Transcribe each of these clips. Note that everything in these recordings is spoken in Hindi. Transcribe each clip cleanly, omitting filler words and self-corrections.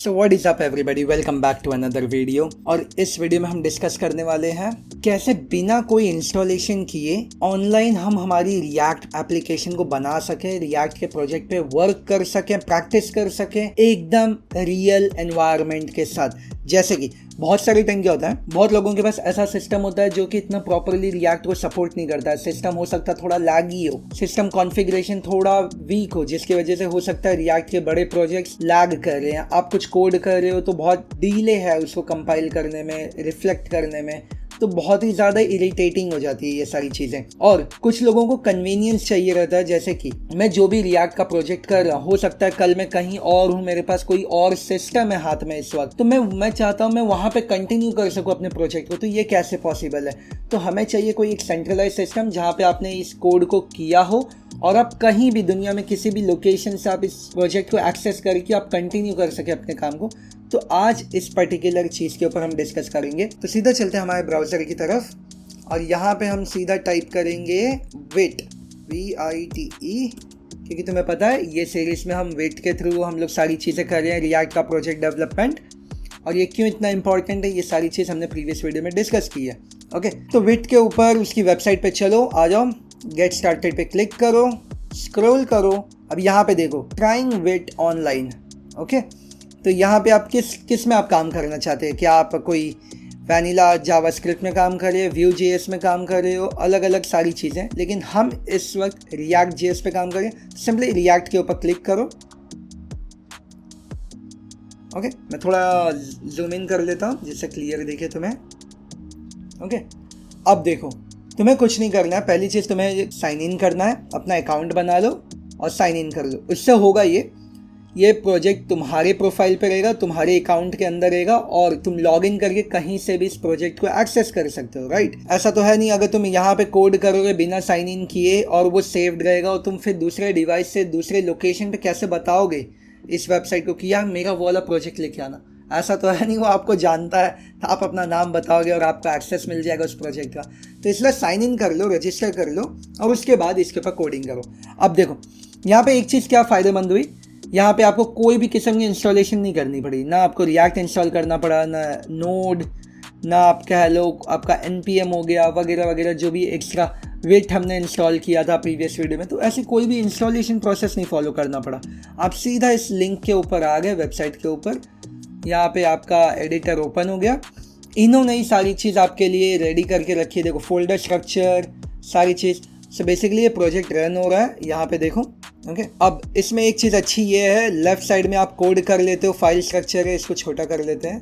So what is up everybody, welcome back to another video. और इस वीडियो में हम डिस्कस करने वाले हैं कैसे बिना कोई इंस्टॉलेशन किए ऑनलाइन हम हमारी रिएक्ट एप्लीकेशन को बना सके, रिएक्ट के प्रोजेक्ट पे वर्क कर सके, प्रैक्टिस कर सके एकदम रियल एनवायरनमेंट के साथ। जैसे कि बहुत सारे टाइम क्या होता है, बहुत लोगों के पास ऐसा सिस्टम होता है जो कि इतना प्रॉपरली रिएक्ट को सपोर्ट नहीं करता है। सिस्टम हो सकता है थोड़ा लैगी हो, सिस्टम कॉन्फ़िगरेशन थोड़ा वीक हो, जिसकी वजह से हो सकता है रिएक्ट के बड़े प्रोजेक्ट्स लैग कर रहे हैं। आप कुछ कोड कर रहे हो तो बहुत डिले है उसको कंपाइल करने में, रिफ्लेक्ट करने में, तो बहुत ही ज़्यादा इरिटेटिंग हो जाती है ये सारी चीज़ें। और कुछ लोगों को कन्वीनियंस चाहिए रहता है, जैसे कि मैं जो भी रिएक्ट का प्रोजेक्ट कर रहा हूँ, हो सकता है कल मैं कहीं और हूँ, मेरे पास कोई और सिस्टम है हाथ में इस वक्त, तो मैं चाहता हूँ मैं वहाँ पे कंटिन्यू कर सकूँ अपने प्रोजेक्ट को। तो ये कैसे पॉसिबल है? तो हमें चाहिए कोई एक सेंट्रलाइज सिस्टम जहाँ पे आपने इस कोड को किया हो और आप कहीं भी दुनिया में किसी भी लोकेशन से आप इस प्रोजेक्ट को एक्सेस करके आप कंटिन्यू कर सके अपने काम को। तो आज इस पर्टिकुलर चीज़ के ऊपर हम डिस्कस करेंगे। तो सीधा चलते हैं हमारे ब्राउज़र की तरफ और यहाँ पे हम सीधा टाइप करेंगे विट, VITE, क्योंकि तुम्हें पता है ये सीरीज़ में हम विट के थ्रू हम लोग सारी चीज़ें कर रहे हैं, रिएक्ट का प्रोजेक्ट डेवलपमेंट। और ये क्यों इतना इंपॉर्टेंट है, ये सारी चीज़ हमने प्रीवियस वीडियो में डिस्कस की है। ओके, तो विट के ऊपर उसकी वेबसाइट पे चलो, आ जाओ, गेट स्टार्टेड पे क्लिक करो, स्क्रॉल करो। अब यहाँ पे देखो ट्राइंग विट ऑनलाइन। ओके, तो यहाँ पे आप किस में आप काम करना चाहते हैं? क्या आप कोई वैनिला जावास्क्रिप्ट में काम कर रहे हो, Vue.js में काम कर रहे हो, अलग अलग सारी चीज़ें, लेकिन हम इस वक्त React.js पे काम करें। सिंपली रिएक्ट के ऊपर क्लिक करो। ओके, मैं थोड़ा जूम इन कर लेता हूँ जिससे क्लियर दिखे तुम्हें। ओके, अब देखो तुम्हें कुछ नहीं करना है। पहली चीज़ तुम्हें साइन इन करना है, अपना अकाउंट बना लो और साइन इन कर लो। इससे होगा ये प्रोजेक्ट तुम्हारे प्रोफाइल पे रहेगा, तुम्हारे अकाउंट के अंदर रहेगा और तुम लॉग इन करके कहीं से भी इस प्रोजेक्ट को एक्सेस कर सकते हो, राइट? ऐसा तो है नहीं अगर तुम यहाँ पे कोड करोगे बिना साइन इन किए और वो सेव्ड रहेगा और तुम फिर दूसरे डिवाइस से दूसरे लोकेशन पे कैसे बताओगे इस वेबसाइट को कि यार मेरा वो वाला प्रोजेक्ट लेके आना। ऐसा तो है नहीं, वो आपको जानता है, तो आप अपना नाम बताओगे और आपको एक्सेस मिल जाएगा उस प्रोजेक्ट का। तो इसलिए साइन इन कर लो, रजिस्टर कर लो और उसके बाद इसके ऊपर कोडिंग करो। अब देखो यहाँ पे एक चीज़ क्या फ़ायदेमंद हुई, यहाँ पे आपको कोई भी किस्म की इंस्टॉलेशन नहीं करनी पड़ी। ना आपको रिएक्ट इंस्टॉल करना पड़ा, ना नोड, ना आप कह लो आपका NPM हो गया वगैरह वगैरह, जो भी एक्स्ट्रा विट हमने इंस्टॉल किया था प्रीवियस वीडियो में। तो ऐसी कोई भी इंस्टॉलेशन प्रोसेस नहीं फॉलो करना पड़ा। आप सीधा इस लिंक के ऊपर आ गए, वेबसाइट के ऊपर, यहाँ पे आपका एडिटर ओपन हो गया। इन्होंने ही सारी चीज़ आपके लिए रेडी करके रखी है। देखो फोल्डर स्ट्रक्चर, सारी चीज़। सो बेसिकली ये प्रोजेक्ट रन हो रहा है, यहाँ पे देखो। ओके, अब इसमें एक चीज़ अच्छी ये है, लेफ्ट साइड में आप कोड कर लेते हो, फाइल स्ट्रक्चर है, इसको छोटा कर लेते हैं।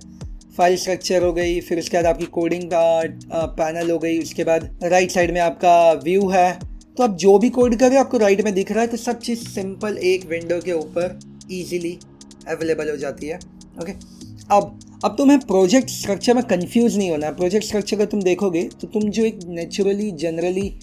फाइल स्ट्रक्चर हो गई, फिर उसके बाद आपकी कोडिंग का पैनल हो गई, उसके बाद राइट साइड में आपका व्यू है। तो आप जो भी कोड कर रहे हो आपको राइट में दिख रहा है। तो सब चीज़ सिंपल एक विंडो के ऊपर ईजिली अवेलेबल हो जाती है। ओके, अब तुम्हें प्रोजेक्ट स्ट्रक्चर में कंफ्यूज नहीं होना है। प्रोजेक्ट स्ट्रक्चर अगर तुम देखोगे तो तुम जो एक नेचुरली जनरली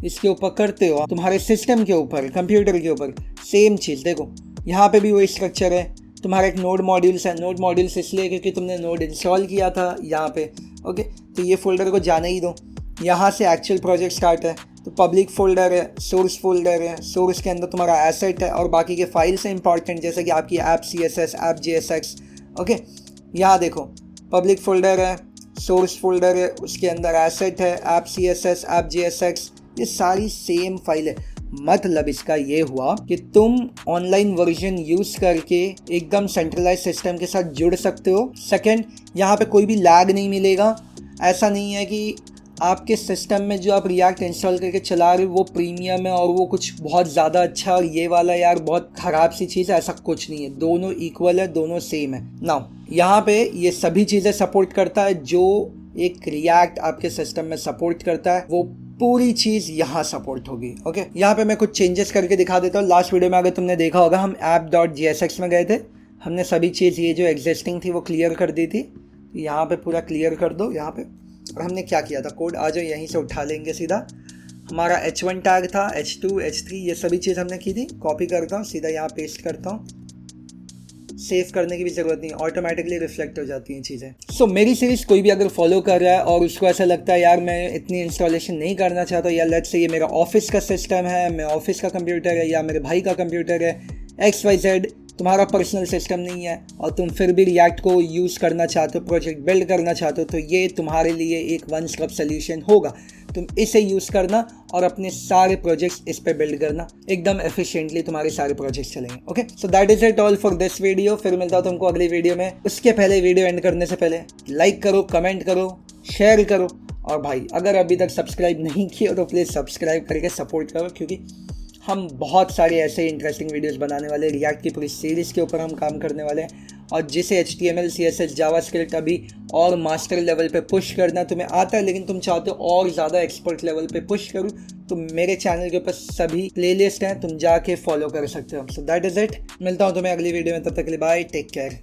इसके ऊपर करते हो तुम्हारे सिस्टम के ऊपर, कंप्यूटर के ऊपर, सेम चीज़ देखो यहाँ पे भी वही स्ट्रक्चर है। तुम्हारा एक नोड मॉड्यूल्स है, नोड मॉड्यूल्स इसलिए क्योंकि तुमने नोड इंस्टॉल किया था यहाँ पे। ओके, तो ये फोल्डर को जाने ही दो, यहाँ से एक्चुअल प्रोजेक्ट स्टार्ट है। तो पब्लिक फोल्डर है, सोर्स फोल्डर है, सोर्स के अंदर तुम्हारा एसेट है और बाकी के फाइल्स हैं इंपॉर्टेंट, जैसे कि आपकी app CSS, app JSX। Okay, यहाँ देखो पब्लिक फोल्डर है, सोर्स फोल्डर है, उसके अंदर एसेट है, ऐप CSS, ऐप JSX, ये सारी सेम फाइल है। मतलब इसका ये हुआ कि तुम ऑनलाइन वर्जन यूज़ करके एकदम सेंट्रलाइज सिस्टम के साथ जुड़ सकते हो। सेकंड, यहाँ पे कोई भी लैग नहीं मिलेगा। ऐसा नहीं है कि आपके सिस्टम में जो आप रिएक्ट इंस्टॉल करके चला रहे हो वो प्रीमियम है और वो कुछ बहुत ज़्यादा अच्छा और ये वाला यार बहुत ख़राब सी चीज़ है, ऐसा कुछ नहीं है। दोनों इक्वल है, दोनों सेम है। नाउ यहाँ पे ये सभी चीज़ें सपोर्ट करता है जो एक रिएक्ट आपके सिस्टम में सपोर्ट करता है, वो पूरी चीज़ यहाँ सपोर्ट होगी। ओके, यहाँ पे मैं कुछ चेंजेस करके दिखा देता हूँ। लास्ट वीडियो में अगर तुमने देखा होगा हम app.jsx में गए थे, हमने सभी चीज़ ये जो एग्जिस्टिंग थी वो क्लियर कर दी थी। यहाँ पे पूरा क्लियर कर दो यहाँ पे। और हमने क्या किया था, कोड आ जाओ यहीं से उठा लेंगे सीधा। हमारा H1 टैग था, H2, H3, ये सभी चीज़ हमने की थी। कॉपी करता हूँ, सीधा यहाँ पेस्ट करता हूँ। सेव करने की भी ज़रूरत नहीं, ऑटोमेटिकली रिफ्लेक्ट हो जाती हैं चीज़ें। सो मेरी सीरीज़ कोई भी अगर फॉलो कर रहा है और उसको ऐसा लगता है यार मैं इतनी इंस्टॉलेशन नहीं करना चाहता, या लेट्स से ये मेरा ऑफिस का सिस्टम है, मैं ऑफिस का कंप्यूटर है या मेरे भाई का कंप्यूटर है, XYZ, तुम्हारा पर्सनल सिस्टम नहीं है और तुम फिर भी रिएक्ट को यूज़ करना चाहते हो, प्रोजेक्ट बिल्ड करना चाहते हो, तो ये तुम्हारे लिए एक वन स्टॉप सोल्यूशन होगा। तुम इसे यूज़ करना और अपने सारे प्रोजेक्ट्स इस पे बिल्ड करना, एकदम एफिशिएंटली तुम्हारे सारे प्रोजेक्ट्स चलेंगे। Okay, so that is it all for this video. फिर मिलता हूँ तुमको अगली वीडियो में। उसके पहले, वीडियो एंड करने से पहले लाइक करो, कमेंट करो, शेयर करो, और भाई अगर अभी तक सब्सक्राइब नहीं किया तो प्लीज़ सब्सक्राइब करके सपोर्ट करो, क्योंकि हम बहुत सारे ऐसे इंटरेस्टिंग वीडियोस बनाने वाले हैं। रिएक्ट की पूरी सीरीज़ के ऊपर हम काम करने वाले हैं, और जिसे HTML, CSS, जावास्क्रिप्ट अभी और मास्टर लेवल पे पुश करना तुम्हें आता है, लेकिन तुम चाहते हो और ज़्यादा एक्सपर्ट लेवल पे पुश करूँ, तो मेरे चैनल के ऊपर सभी प्लेलिस्ट हैं, तुम जाके फॉलो कर सकते हो। So that is it. मिलता हूँ तुम्हें अगली वीडियो में, तब तक के लिए बाय, टेक केयर।